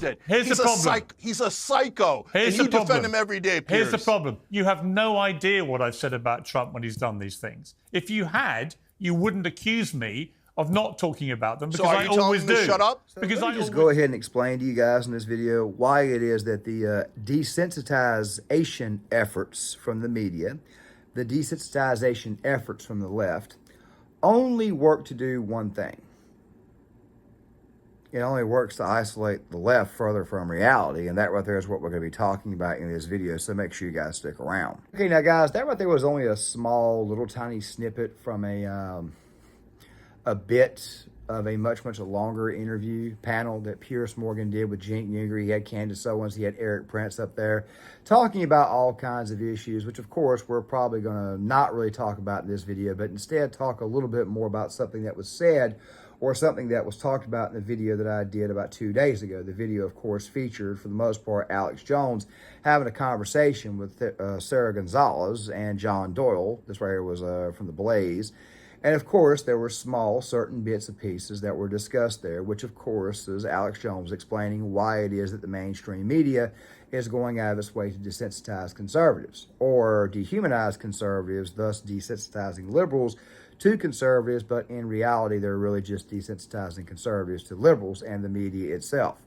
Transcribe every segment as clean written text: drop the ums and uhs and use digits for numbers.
it. Here's the problem. He's a psycho. Here's and you the problem. defend him every day, Piers. Here's the problem. You have no idea what I've said about Trump when he's done these things. If you had, you wouldn't accuse me of not talking about them because I always do. Shut up? So because let me just go ahead and explain to you guys in this video why it is that the desensitization efforts from the media, the desensitization efforts from the left, only work to do one thing. It only works to isolate the left further from reality, and that right there is what we're going to be talking about in this video, so make sure you guys stick around. Okay, now guys, that right there was only a small, little tiny snippet from a bit of a much longer interview panel that Piers Morgan did with Cenk Uygur. He had Candace Owens, he had Eric Prince up there talking about all kinds of issues, which of course we're probably going to not really talk about in this video, but instead talk a little bit more about something that was said or something that was talked about in the video that I did about 2 days ago. The video, of course, featured, for the most part, Alex Jones having a conversation with Sarah Gonzalez and John Doyle. This right here was from The Blaze. And of course, there were small, certain bits and pieces that were discussed there, which of course is Alex Jones explaining why it is that the mainstream media is going out of its way to desensitize conservatives or dehumanize conservatives, thus desensitizing liberals to conservatives, but in reality, they're really just desensitizing conservatives to liberals and the media itself.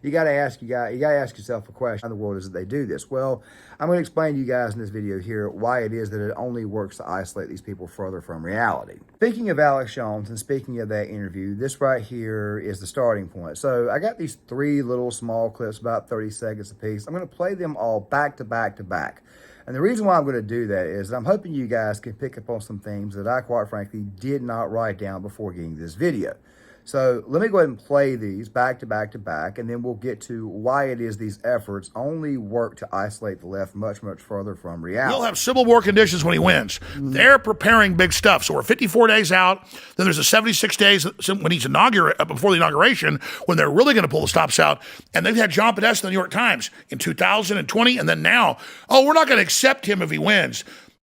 You got to ask yourself a question: how in the world is it they do this? Well, I'm going to explain to you guys in this video here why it is that it only works to isolate these people further from reality. Speaking of Alex Jones and speaking of that interview, this right here is the starting point. So I got these 3 little small clips, about 30 seconds apiece. I'm going to play them all back to back to back. And the reason why I'm going to do that is I'm hoping you guys can pick up on some things that I, quite frankly, did not write down before getting this video. So let me go ahead and play these back to back to back, and then we'll get to why it is these efforts only work to isolate the left much further from reality. He'll have Civil War conditions when he wins. They're preparing big stuff. So we're 54 days out. Then there's a 76 days when he's before the inauguration, when they're really going to pull the stops out. And they've had John Podesta in the New York Times in 2020, and then now, oh, we're not going to accept him if he wins.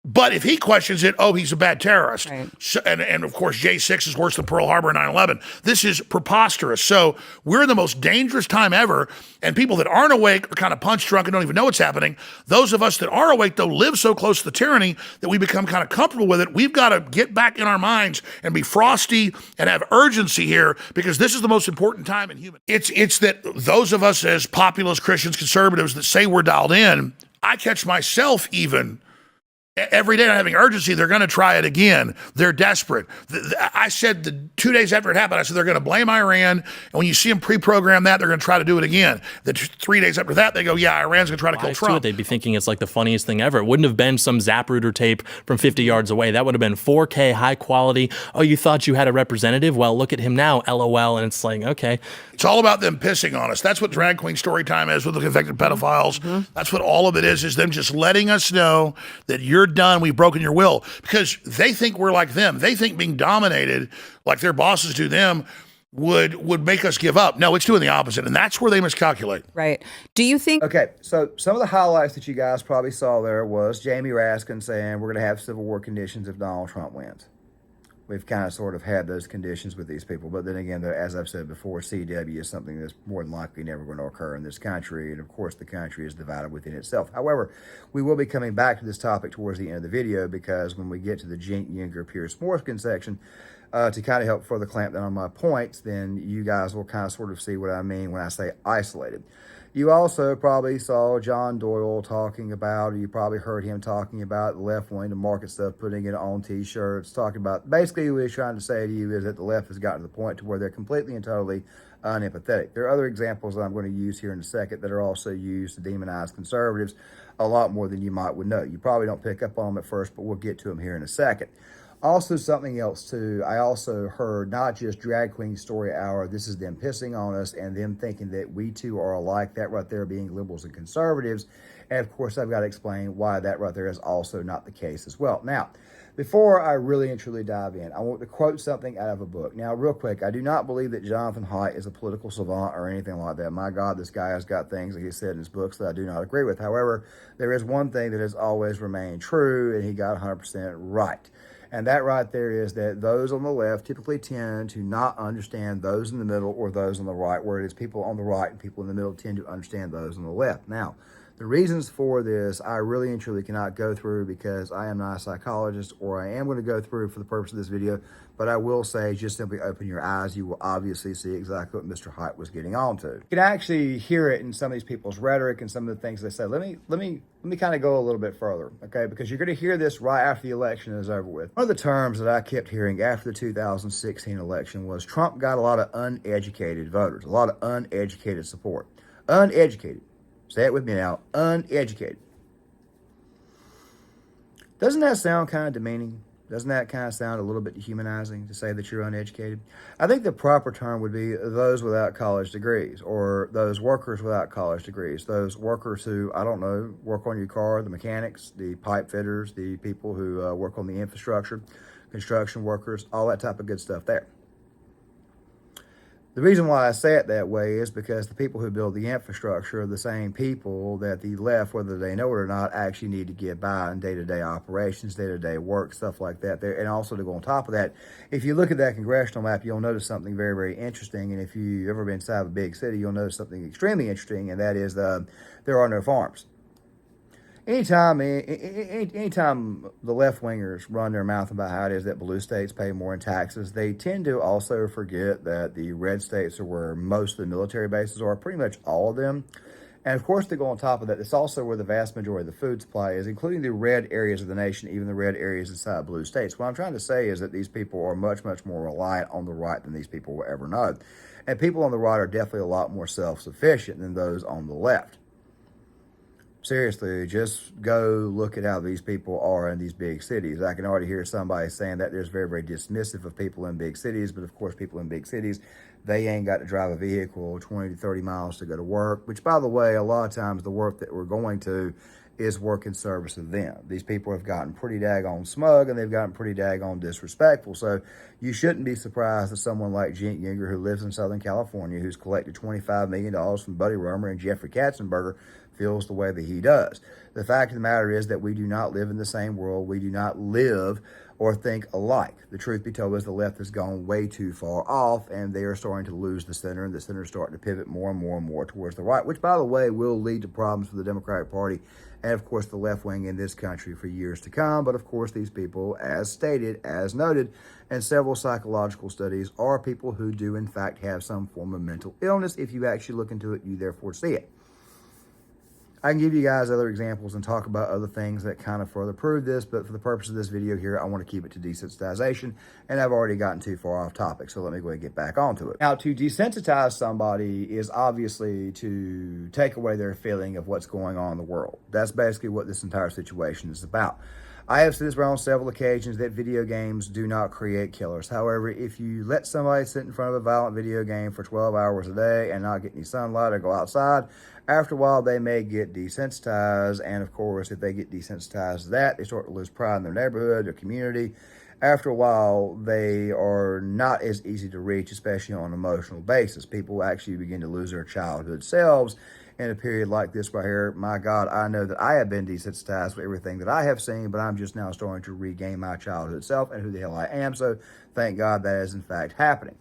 But if he questions it, oh, he's a bad terrorist. Right. So, and of course, J6 is worse than Pearl Harbor and 9/11. This is preposterous. So we're in the most dangerous time ever. And people that aren't awake are kind of punch drunk and don't even know what's happening. Those of us that are awake, though, live so close to the tyranny that we become kind of comfortable with it. We've got to get back in our minds and be frosty and have urgency here, because this is the most important time in human. It's that those of us as populist Christians, conservatives that say we're dialed in, I catch myself even every day not having urgency. They're going to try it again. They're desperate. I said the 2 days after it happened, I said they're going to blame Iran. And when you see them pre-program that, they're going to try to do it again. The 3 days after that, they go, yeah, Iran's going to try to kill Trump. They'd be thinking it's like the funniest thing ever. It wouldn't have been some Zapruder tape from 50 yards away. That would have been 4K, high quality. Oh, you thought you had a representative? Well, look at him now, LOL. And it's like, okay. It's all about them pissing on us. That's what Drag Queen Storytime is with the convicted pedophiles. That's what all of it is them just letting us know that you're done. We've broken your will, because they think we're like them. They think being dominated like their bosses do them would make us give up. No, it's doing the opposite, and that's where they miscalculate. Right. Do you think... Okay, so some of the highlights that you guys probably saw there was Jamie Raskin saying we're going to have Civil War conditions if Donald Trump wins. We've kind of sort of had those conditions with these people. But then again, as I've said before, CW is something that's more than likely never going to occur in this country. And of course, the country is divided within itself. However, we will be coming back to this topic towards the end of the video, because when we get to the Cenk Uygur Piers Morgan section, to kind of help further clamp down on my points, then you guys will kind of sort of see what I mean when I say isolated. You also probably saw John Doyle talking about, or you probably heard him talking about the left wanting to market stuff, putting it on t-shirts, talking about, basically what he's trying to say to you is that the left has gotten to the point to where they're completely and totally unempathetic. There are other examples that I'm going to use here in a second that are also used to demonize conservatives a lot more than you might would know. You probably don't pick up on them at first, but we'll get to them here in a second. Also, something else too, I also heard not just Drag Queen Story Hour, this is them pissing on us and them thinking that we too are alike, that right there being liberals and conservatives. And of course, I've got to explain why that right there is also not the case as well. Now, before I really and truly dive in, I want to quote something out of a book. Now, real quick, I do not believe that Jonathan Haidt is a political savant or anything like that. My God, this guy has got things that he said in his books that I do not agree with. However, there is one thing that has always remained true, and he got 100% right. And that right there is that those on the left typically tend to not understand those in the middle or those on the right, where it is people on the right and people in the middle tend to understand those on the left. Now, the reasons for this, I really and truly cannot go through because I am not a psychologist, or I am going to go through for the purpose of this video, but I will say just simply open your eyes. You will obviously see exactly what Mr. Height was getting onto. You can actually hear it in some of these people's rhetoric and some of the things they say. Let me kind of go a little bit further, okay? Because you're going to hear this right after the election is over with. One of the terms that I kept hearing after the 2016 election was Trump got a lot of uneducated voters, a lot of uneducated support. Uneducated. Say it with me now. Uneducated. Doesn't that sound kind of demeaning? Doesn't that kind of sound a little bit dehumanizing to say that you're uneducated? I think the proper term would be those without college degrees, or those workers without college degrees, those workers who, I don't know, work on your car, the mechanics, the pipe fitters, the people who work on the infrastructure, construction workers, all that type of good stuff there. The reason why I say it that way is because the people who build the infrastructure are the same people that the left, whether they know it or not, actually need to get by in day-to-day operations, day-to-day work, stuff like that. And also to go on top of that, if you look at that congressional map, you'll notice something very, very interesting. And if you've ever been inside of a big city, you'll notice something extremely interesting, and that is there are no farms. Anytime the left-wingers run their mouth about how it is that blue states pay more in taxes, they tend to also forget that the red states are where most of the military bases are, pretty much all of them. And of course, to go on top of that, it's also where the vast majority of the food supply is, including the red areas of the nation, even the red areas inside blue states. What I'm trying to say is that these people are much, much more reliant on the right than these people will ever know. And people on the right are definitely a lot more self-sufficient than those on the left. Seriously, just go look at how these people are in these big cities. I can already hear somebody saying that there's very, very dismissive of people in big cities, but of course, people in big cities, they ain't got to drive a vehicle 20 to 30 miles to go to work, which, by the way, a lot of times the work that we're going to is work in service of them. These people have gotten pretty daggone smug, and they've gotten pretty daggone disrespectful. So you shouldn't be surprised that someone like Jent Younger, who lives in Southern California, who's collected $25 million from Buddy Roemer and Jeffrey Katzenberger, feels the way that he does. The fact of the matter is that we do not live in the same world. We do not live or think alike. The truth be told is the left has gone way too far off, and they are starting to lose the center, and the center is starting to pivot more and more and more towards the right, which, by the way, will lead to problems for the Democratic Party and, of course, the left wing in this country for years to come. But, of course, these people, as stated, as noted, and several psychological studies, are people who do, in fact, have some form of mental illness. If you actually look into it, you therefore see it. I can give you guys other examples and talk about other things that kind of further prove this, but for the purpose of this video here, I want to keep it to desensitization, and I've already gotten too far off topic, so let me go ahead and get back onto it. Now, to desensitize somebody is obviously to take away their feeling of what's going on in the world. That's basically what this entire situation is about. I have said this on several occasions that video games do not create killers. However, if you let somebody sit in front of a violent video game for 12 hours a day and not get any sunlight or go outside, after a while they may get desensitized. And of course, if they get desensitized to that, they start to lose pride in their neighborhood, their community. After a while, they are not as easy to reach, especially on an emotional basis. People actually begin to lose their childhood selves in a period like this right here. My God, I know that I have been desensitized with everything that I have seen, but I'm just now starting to regain my childhood self and who the hell I am. So thank God that is in fact happening.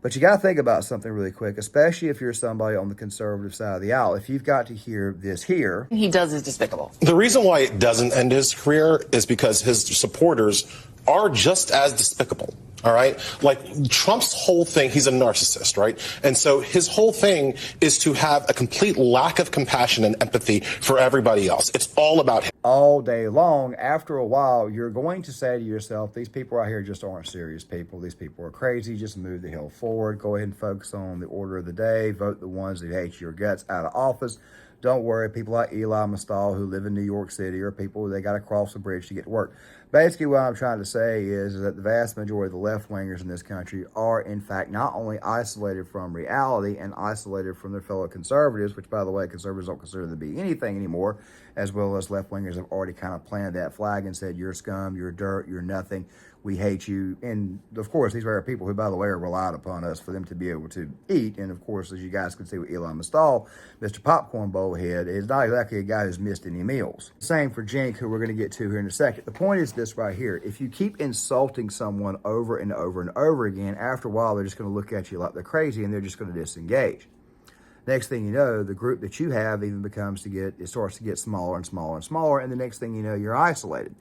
But you got to think about something really quick, especially if you're somebody on the conservative side of the aisle. If you've got to hear this here. He does is despicable. The reason why it doesn't end his career is because his supporters are just as despicable. All right. Like Trump's whole thing, he's a narcissist, right? And so his whole thing is to have a complete lack of compassion and empathy for everybody else. It's all about him. All day long. After a while, you're going to say to yourself, these people out here just aren't serious people. These people are crazy. Just move the hell forward. Go ahead and focus on the order of the day. Vote the ones that hate your guts out of office. Don't worry, people like Eli Mastal who live in New York City are people they got to cross a bridge to get to work. Basically, what I'm trying to say is that the vast majority of the left-wingers in this country are, in fact, not only isolated from reality and isolated from their fellow conservatives, which, by the way, conservatives don't consider them to be anything anymore, as well as left-wingers have already kind of planted that flag and said, you're scum, you're dirt, you're nothing. we hate you. And of course, these are people who, by the way, are relied upon us for them to be able to eat. And of course, as you guys can see with Elon Mustal, Mr. Popcorn Bowl Head is not exactly a guy who's missed any meals. Same for Jink, who we're going to get to here in a second. The point is this right here. If you keep insulting someone over and over and over again, after a while, they're just going to look at you like they're crazy and they're just going to disengage. Next thing you know, the group that you have even it starts to get smaller and smaller and smaller. And the next thing you know, you're isolated.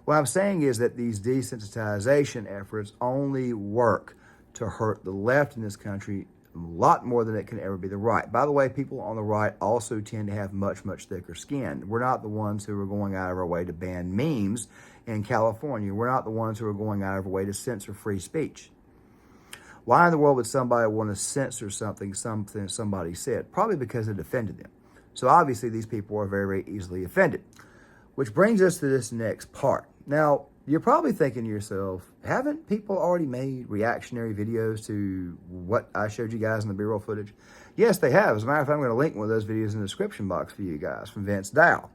What I'm saying is that these desensitization efforts only work to hurt the left in this country a lot more than it can ever be the right. By the way, people on the right also tend to have much, much thicker skin. We're not the ones who are going out of our way to ban memes in California. We're not the ones who are going out of our way to censor free speech. Why in the world would somebody want to censor something somebody said? Probably because it offended them. So obviously these people are very, very easily offended. Which brings us to this next part. Now, you're probably thinking to yourself, haven't people already made reactionary videos to what I showed you guys in the B-roll footage? Yes, they have. As a matter of fact, I'm going to link one of those videos in the description box for you guys from Vince Dow.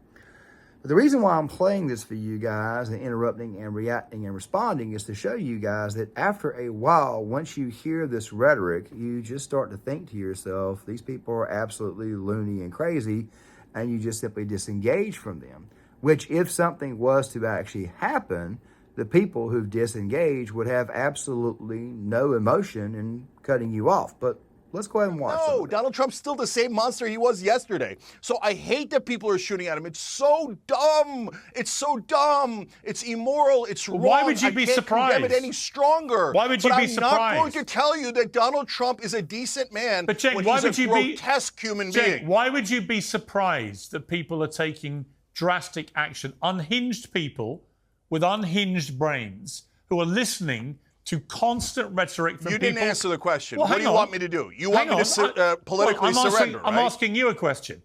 But the reason why I'm playing this for you guys and interrupting and reacting and responding is to show you guys that after a while, once you hear this rhetoric, you just start to think to yourself, these people are absolutely loony and crazy, and you just simply disengage from them. Which, if something was to actually happen, the people who've disengaged would have absolutely no emotion in cutting you off. But let's go ahead and watch. No, Donald Trump's still the same monster he was yesterday. So I hate that people are shooting at him. It's so dumb. It's so dumb. It's immoral. It's wrong. Why would you be I can't surprised? condemn it any stronger. Why would you be surprised? I'm not going to tell you that Donald Trump is a decent man. But Cenk, when why he's would a you be grotesque human Cenk, being? why would you be surprised that people are taking drastic action? Unhinged people with unhinged brains who are listening to constant rhetoric from people. You didn't answer the question. Well, what do you want me to do? You want me to politically surrender, right? I'm asking you a question.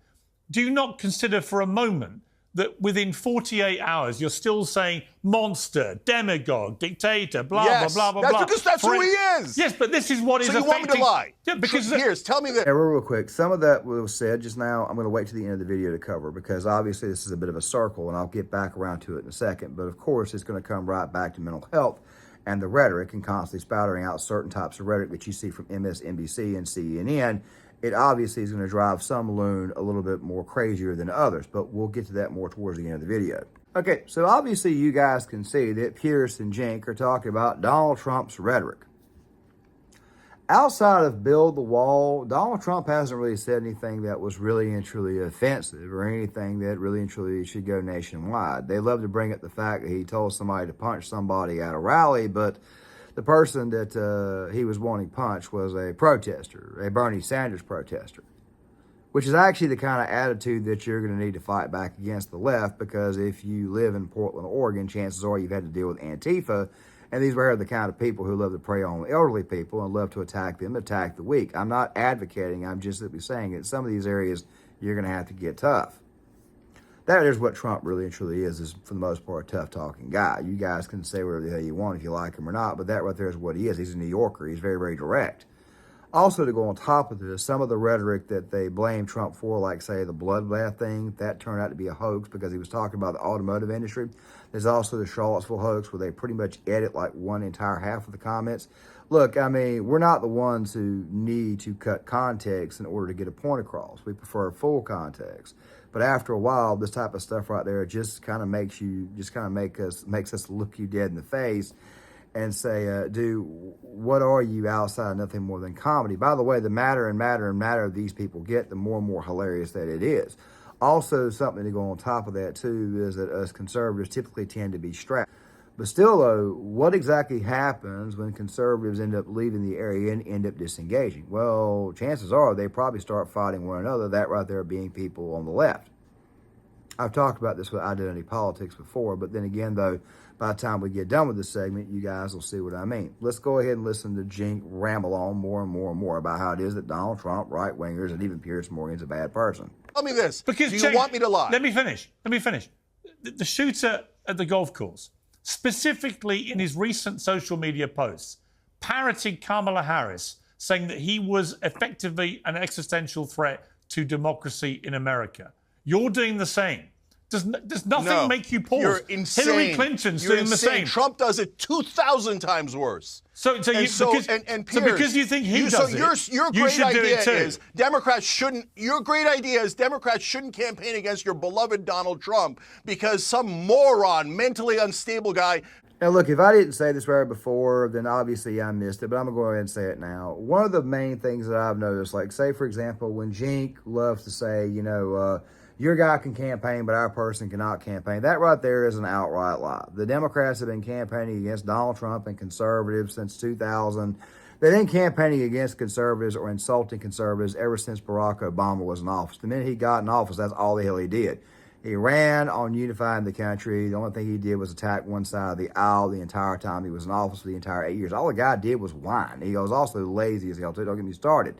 Do you not consider for a moment that within 48 hours you're still saying monster, demagogue, dictator, blah, yes, blah, blah, blah, blah. Because that's who he is. Yes, but this is what is so you affecting... want me to lie? Yeah, because... Here's, tell me that... Yeah, real quick. Some of that was said just now. I'm going to wait to the end of the video to cover because obviously this is a bit of a circle and I'll get back around to it in a second. But of course, it's going to come right back to mental health and the rhetoric and constantly spouting out certain types of rhetoric that you see from MSNBC and CNN. It obviously is going to drive some loon a little bit more crazier than others, but we'll get to that more towards the end of the video. Okay, so obviously you guys can see that Pierce and Jink are talking about Donald Trump's rhetoric. Outside of build the wall, Donald Trump hasn't really said anything that was really and truly offensive or anything that really and truly should go nationwide. They love to bring up the fact that he told somebody to punch somebody at a rally, but the person that he was wanting punched was a protester, a Bernie Sanders protester, which is actually the kind of attitude that you're going to need to fight back against the left, because if you live in Portland, Oregon, chances are you've had to deal with Antifa, and these were the kind of people who love to prey on elderly people and love to attack them, attack the weak. I'm not advocating, I'm just simply saying that some of these areas you're going to have to get tough. That is what Trump really and truly is for the most part, a tough-talking guy. You guys can say whatever the hell you want if you like him or not, but that right there is what he is. He's a New Yorker. He's very, very direct. Also, to go on top of this, some of the rhetoric that they blame Trump for, like, say, the bloodbath thing, that turned out to be a hoax because he was talking about the automotive industry. There's also the Charlottesville hoax where they pretty much edit, like, one entire half of the comments. Look, I mean, we're not the ones who need to cut context in order to get a point across. We prefer full context. But after a while, this type of stuff right there just kind of makes us look you dead in the face and say, dude, what are you outside of nothing more than comedy? By the way, the madder these people get, the more and more hilarious that it is. Also, something to go on top of that, too, is that us conservatives typically tend to be strapped. But still, though, what exactly happens when conservatives end up leaving the area and end up disengaging? Well, chances are they probably start fighting one another, that right there being people on the left. I've talked about this with identity politics before, but then again, though, by the time we get done with this segment, you guys will see what I mean. Let's go ahead and listen to Jink ramble on more and more and more about how it is that Donald Trump, right-wingers, and even Piers Morgan's a bad person. Tell me this. Because do you want me to lie? Let me finish. The shooter at the golf course, specifically in his recent social media posts, parroted Kamala Harris, saying that he was effectively an existential threat to democracy in America. You're doing the same. Does nothing make you pause? You're insane. Hillary Clinton's You're doing insane. the same. Trump does it 2,000 times worse. So because you think he does it, your you great should do idea it too. is Democrats shouldn't. Your great idea is Democrats shouldn't campaign against your beloved Donald Trump because some moron, mentally unstable guy. Now, look, if I didn't say this right before, then obviously I missed it, but I'm going to go ahead and say it now. One of the main things that I've noticed, like, say, for example, when Jink loves to say, your guy can campaign, but our person cannot campaign, that right there is an outright lie. The Democrats have been campaigning against Donald Trump and conservatives since 2000. They've been campaigning against conservatives or insulting conservatives ever since Barack Obama was in office. The minute he got in office, that's all the hell he did. He ran on unifying the country. The only thing he did was attack one side of the aisle the entire time he was in office for the entire 8 years. All the guy did was whine. He was also lazy as hell, too. Don't get me started.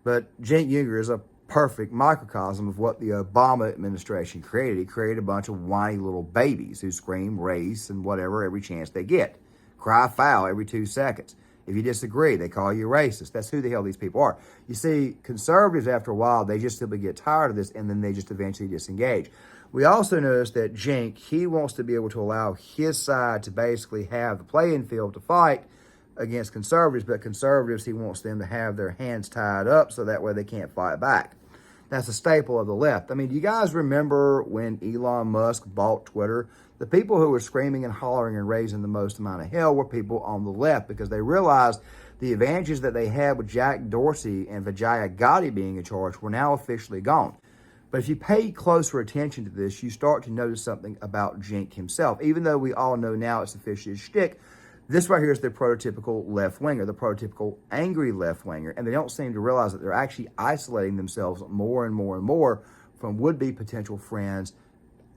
But Cenk Uygur is a perfect microcosm of what the Obama administration created. He created a bunch of whiny little babies who scream race and whatever every chance they get. Cry foul every 2 seconds. If you disagree, they call you racist. That's who the hell these people are. You see, conservatives, after a while, they just simply get tired of this, and then they just eventually disengage. We also notice that Cenk, he wants to be able to allow his side to basically have the playing field to fight against conservatives, but conservatives, he wants them to have their hands tied up so that way they can't fight back. That's a staple of the left. I mean, do you guys remember when Elon Musk bought Twitter? The people who were screaming and hollering and raising the most amount of hell were people on the left because they realized the advantages that they had with Jack Dorsey and Vijaya Gotti being in charge were now officially gone. But if you pay closer attention to this, you start to notice something about Cenk himself. Even though we all know now it's officially a shtick, this right here is the prototypical left-winger, the prototypical angry left-winger, and they don't seem to realize that they're actually isolating themselves more and more and more from would-be potential friends,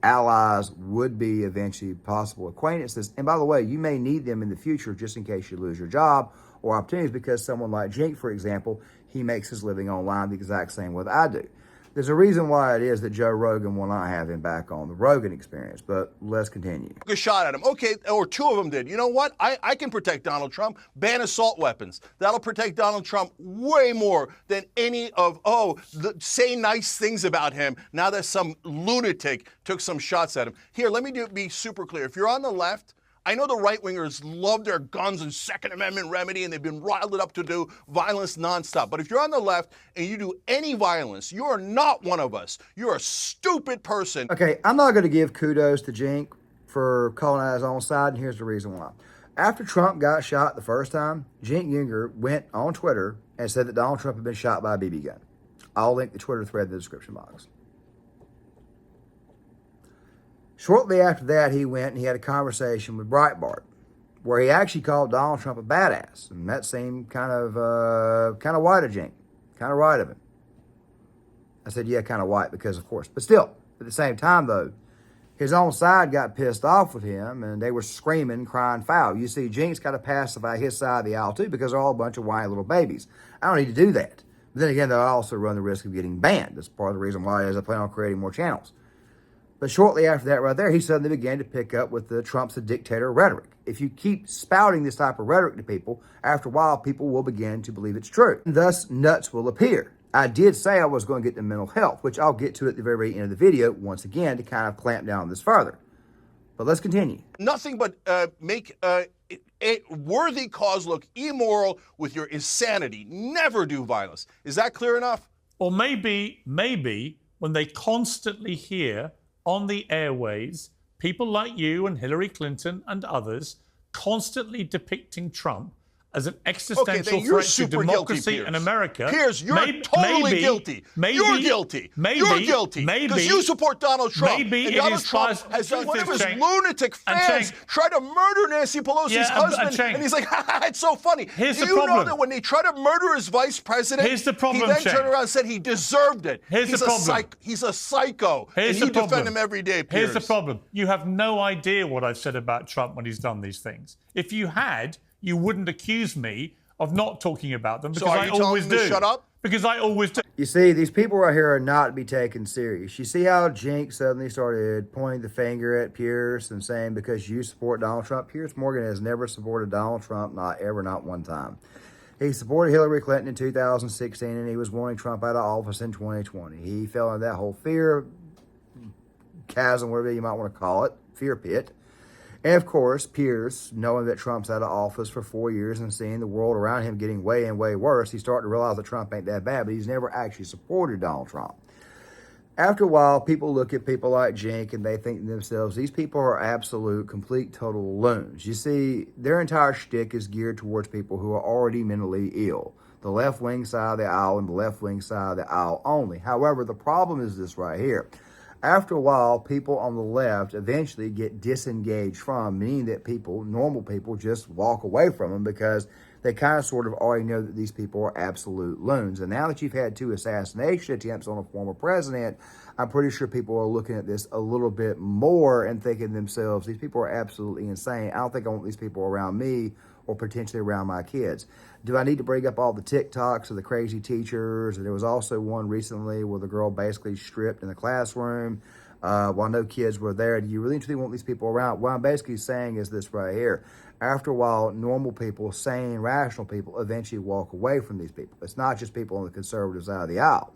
allies, would-be eventually possible acquaintances. And by the way, you may need them in the future just in case you lose your job or opportunities because someone like Cenk, for example, he makes his living online the exact same way that I do. There's a reason why it is that Joe Rogan will not have him back on the Rogan Experience, but let's continue. Took a shot at him. Okay, or two of them did. You know what? I can protect Donald Trump. Ban assault weapons. That'll protect Donald Trump way more than any of, say nice things about him now that some lunatic took some shots at him. Here, let me be super clear. If you're on the left, I know the right-wingers love their guns and Second Amendment remedy, and they've been riled up to do violence nonstop. But if you're on the left and you do any violence, you are not one of us. You're a stupid person. Okay, I'm not going to give kudos to Cenk for calling out his own side, and here's the reason why. After Trump got shot the first time, Cenk Uygur went on Twitter and said that Donald Trump had been shot by a BB gun. I'll link the Twitter thread in the description box. Shortly after that, he went and he had a conversation with Breitbart, where he actually called Donald Trump a badass, and that seemed kind of white of Cenk, kind of right of him. I said, yeah, kind of white because, of course, but still, at the same time, though, his own side got pissed off with him, and they were screaming, crying foul. You see, Cenk's got to pacify his side of the aisle too because they're all a bunch of whiny little babies. I don't need to do that. But then again, they'll also run the risk of getting banned. That's part of the reason why I plan on creating more channels. But shortly after that right there, he suddenly began to pick up with the Trump's a dictator rhetoric. If you keep spouting this type of rhetoric to people, after a while, people will begin to believe it's true. And thus, nuts will appear. I did say I was going to get to mental health, which I'll get to at the very end of the video, once again, to kind of clamp down on this further. But let's continue. Nothing but make a worthy cause look immoral with your insanity. Never do violence. Is that clear enough? Or maybe when they constantly hear on the airways, people like you and Hillary Clinton and others constantly depicting Trump as an existential threat to democracy in America. Piers, you're totally guilty. You're guilty. You're guilty. Because you support Donald Trump. And Donald Trump has done one of his lunatic fans try to murder Nancy Pelosi's husband. And he's like, it's so funny. Do you know that when they try to murder his vice president, he then turned around and said he deserved it? He's a psycho. And you defend him every day, Piers. Here's the problem. You have no idea what I've said about Trump when he's done these things. If you had, you wouldn't accuse me of not talking about them because I always do. Shut up? Because I always do. You see, these people right here are not to be taken serious. You see how Cenk suddenly started pointing the finger at Pierce and saying, because you support Donald Trump. Pierce Morgan has never supported Donald Trump, not ever, not one time. He supported Hillary Clinton in 2016, and he was wanting Trump out of office in 2020. He fell into that whole fear chasm, whatever you might want to call it, fear pit. And of course, peers, knowing that Trump's out of office for 4 years and seeing the world around him getting way and way worse, he's starting to realize that Trump ain't that bad, but he's never actually supported Donald Trump. After a while, people look at people like Jink and they think to themselves, these people are absolute, complete, total loons. You see, their entire shtick is geared towards people who are already mentally ill. The left-wing side of the aisle and the left-wing side of the aisle only. However, the problem is this right here. After a while, people on the left eventually get disengaged from, meaning that people, normal people, just walk away from them because they kind of sort of already know that these people are absolute loons. And now that you've had 2 assassination attempts on a former president, I'm pretty sure people are looking at this a little bit more and thinking to themselves, these people are absolutely insane. I don't think I want these people around me or potentially around my kids. Do I need to bring up all the TikToks of the crazy teachers? And there was also one recently where the girl basically stripped in the classroom while no kids were there. Do you really truly want these people around? What I'm basically saying is this right here. After a while, normal people, sane, rational people eventually walk away from these people. It's not just people on the conservative side of the aisle.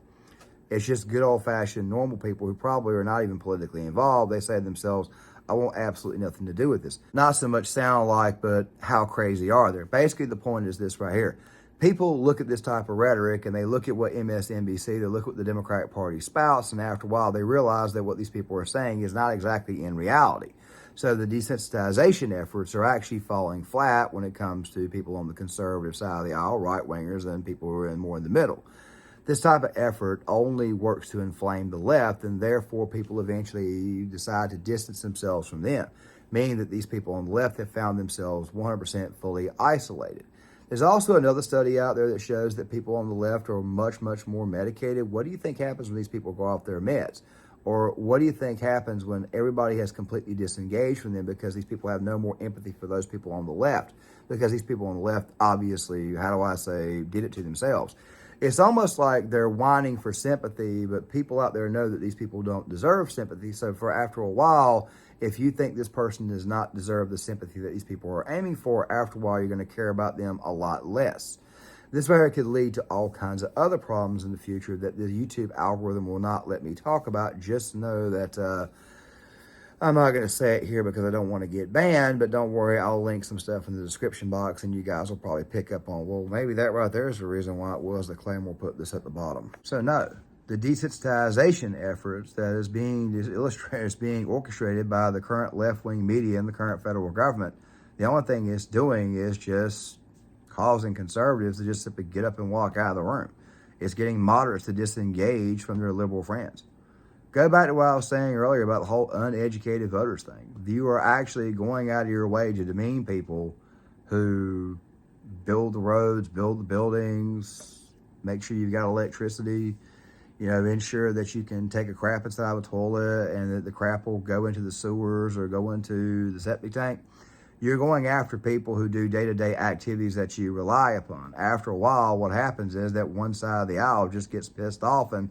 It's just good old-fashioned normal people who probably are not even politically involved. They say to themselves, I want absolutely nothing to do with this. Not so much sound like, but how crazy are they? Basically, the point is this right here. People look at this type of rhetoric and they look at what MSNBC, they look at what the Democratic Party spouts, and after a while they realize that what these people are saying is not exactly in reality. So the desensitization efforts are actually falling flat when it comes to people on the conservative side of the aisle, right-wingers, and people who are more in the middle. This type of effort only works to inflame the left, and therefore people eventually decide to distance themselves from them, meaning that these people on the left have found themselves 100% fully isolated. There's also another study out there that shows that people on the left are much, much more medicated. What do you think happens when these people go off their meds? Or what do you think happens when everybody has completely disengaged from them because these people have no more empathy for those people on the left? Because these people on the left, obviously, how do I say, did it to themselves. It's almost like they're whining for sympathy, but people out there know that these people don't deserve sympathy. So for after a while, if you think this person does not deserve the sympathy that these people are aiming for, after a while, you're going to care about them a lot less. This very could lead to all kinds of other problems in the future that the YouTube algorithm will not let me talk about. Just know that I'm not going to say it here because I don't want to get banned, but don't worry, I'll link some stuff in the description box and you guys will probably pick up on, well, maybe that right there is the reason why it was that Claymore put this at the bottom. So no, the desensitization efforts that is being illustrated as being orchestrated by the current left-wing media and the current federal government, the only thing it's doing is just causing conservatives to just simply get up and walk out of the room. It's getting moderates to disengage from their liberal friends. Go back to what I was saying earlier about the whole uneducated voters thing. You are actually going out of your way to demean people who build the roads, build the buildings, make sure you've got electricity, ensure that you can take a crap inside of a toilet and that the crap will go into the sewers or go into the septic tank. You're going after people who do day-to-day activities that you rely upon. After a while, what happens is that one side of the aisle just gets pissed off and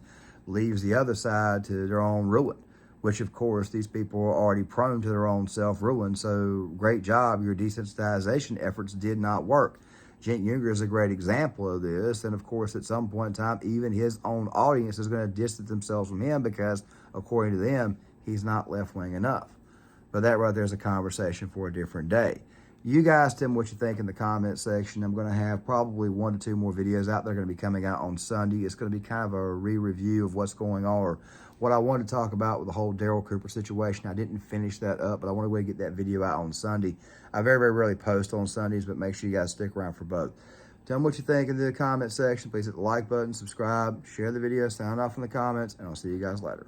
leaves the other side to their own ruin, which of course these people are already prone to their own self-ruin. So great job, your desensitization efforts did not work. Cenk Uygur is a great example of this, and of course at some point in time even his own audience is going to distance themselves from him because according to them he's not left-wing enough. But that right there is a conversation for a different day. You guys tell me what you think in the comment section. I'm going to have probably 1 to 2 more videos out there going to be coming out on Sunday. It's going to be kind of a re-review of what's going on, or what I wanted to talk about with the whole Daryl Cooper situation. I didn't finish that up, but I want to go ahead and get that video out on Sunday. I very, very rarely post on Sundays, but make sure you guys stick around for both. Tell me what you think in the comment section. Please hit the like button, subscribe, share the video, sign off in the comments, and I'll see you guys later.